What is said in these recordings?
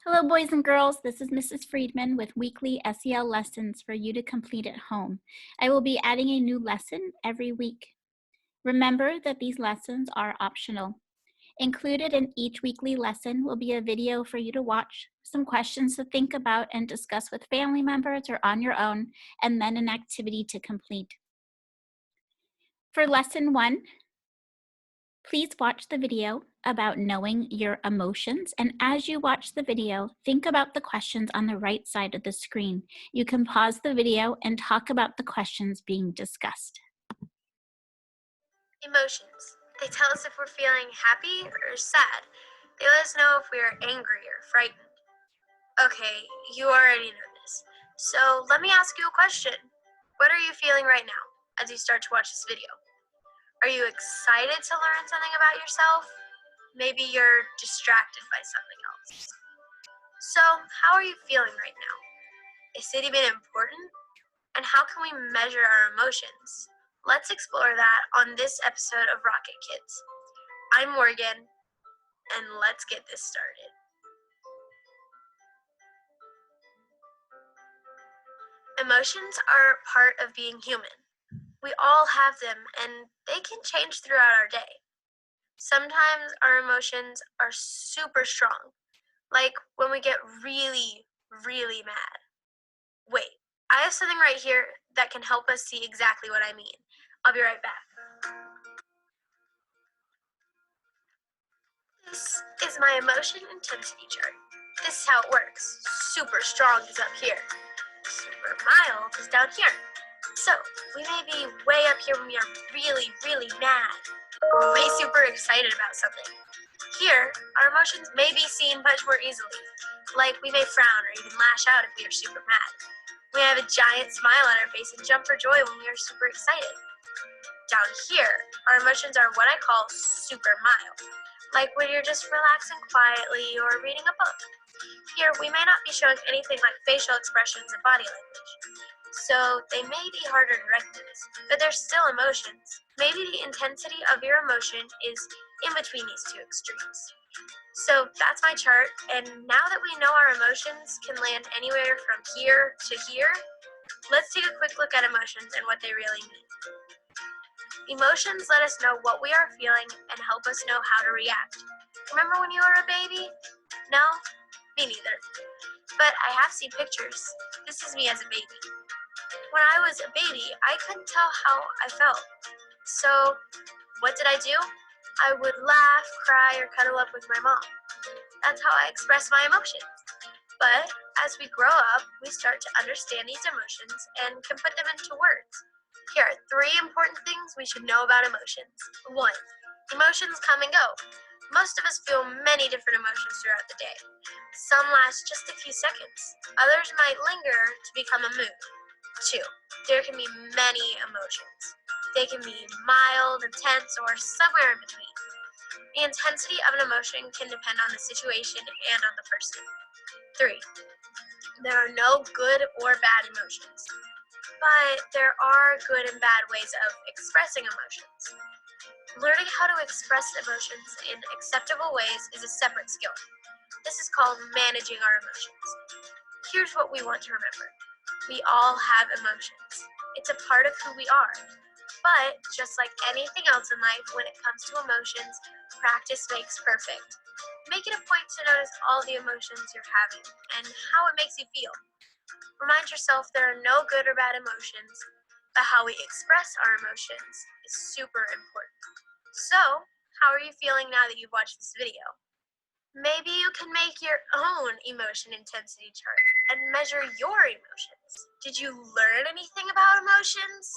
Hello, boys and girls. This is Mrs. Friedman with weekly SEL lessons for you to complete at home. I will be adding a new lesson every week. Remember that these lessons are optional. Included in each weekly lesson will be a video for you to watch, some questions to think about and discuss with family members or on your own, and then an activity to complete. For lesson 1, please watch the video about knowing your emotions, and as you watch the video, think about the questions on the right side of the screen. You can pause the video and talk about the questions being discussed. Emotions. They tell us if we're feeling happy or sad. They let us know if we are angry or frightened. Okay, you already know this. So let me ask you a question. What are you feeling right now as you start to watch this video? Are you excited to learn something about yourself? Maybe you're distracted by something else. So, how are you feeling right now? Is it even important? And how can we measure our emotions? Let's explore that on this episode of Rocket Kids. I'm Morgan, and let's get this started. Emotions are part of being human. We all have them, and they can change throughout our day. Sometimes our emotions are super strong, like when we get really, really mad. Wait, I have something right here that can help us see exactly what I mean. I'll be right back. This is my emotion intensity chart. This is how it works. Super strong is up here. Super mild is down here. So, we may be way up here when we are really, really mad. Or way super excited about something. Here, our emotions may be seen much more easily. Like we may frown or even lash out if we are super mad. We have a giant smile on our face and jump for joy when we are super excited. Down here, our emotions are what I call super mild. Like when you're just relaxing quietly or reading a book. Here, we may not be showing anything like facial expressions and body language. So they may be harder to recognize, but they're still emotions. Maybe the intensity of your emotion is in between these two extremes. So that's my chart, and now that we know our emotions can land anywhere from here to here, let's take a quick look at emotions and what they really mean. Emotions let us know what we are feeling and help us know how to react. Remember when you were a baby? No? Me neither. But I have seen pictures. This is me as a baby. When I was a baby, I couldn't tell how I felt. So, what did I do? I would laugh, cry, or cuddle up with my mom. That's how I express my emotions. But as we grow up, we start to understand these emotions and can put them into words. Here are 3 important things we should know about emotions. 1. Emotions come and go. Most of us feel many different emotions throughout the day. Some last just a few seconds. Others might linger to become a mood. 2. There can be many emotions. They can be mild, intense, or somewhere in between. The intensity of an emotion can depend on the situation and on the person. 3. There are no good or bad emotions, but there are good and bad ways of expressing emotions. Learning how to express emotions in acceptable ways is a separate skill. This is called managing our emotions. Here's what we want to remember. We all have emotions. It's a part of who we are. But just like anything else in life, when it comes to emotions, practice makes perfect. Make it a point to notice all the emotions you're having and how it makes you feel. Remind yourself there are no good or bad emotions, but how we express our emotions is super important. So, how are you feeling now that you've watched this video? Maybe you can make your own emotion intensity chart and measure your emotions. Did you learn anything about emotions?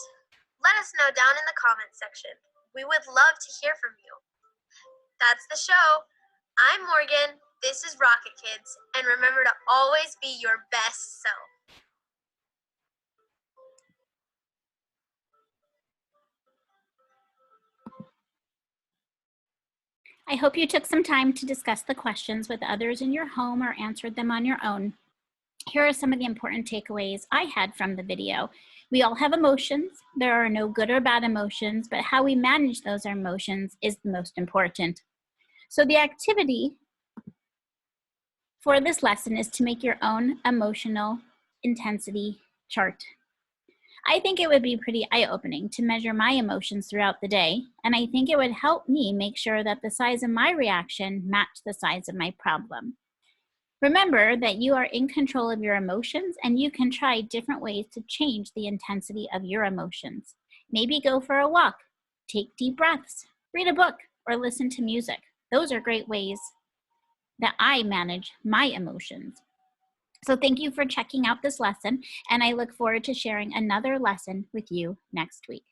Let us know down in the comments section. We would love to hear from you. That's the show. I'm Morgan, this is Rocket Kids, and remember to always be your best self. I hope you took some time to discuss the questions with others in your home or answered them on your own. Here are some of the important takeaways I had from the video. We all have emotions. There are no good or bad emotions, but how we manage those emotions is the most important. So the activity for this lesson is to make your own emotional intensity chart. I think it would be pretty eye-opening to measure my emotions throughout the day, and I think it would help me make sure that the size of my reaction matched the size of my problem. Remember that you are in control of your emotions, and you can try different ways to change the intensity of your emotions. Maybe go for a walk, take deep breaths, read a book, or listen to music. Those are great ways that I manage my emotions. So thank you for checking out this lesson, and I look forward to sharing another lesson with you next week.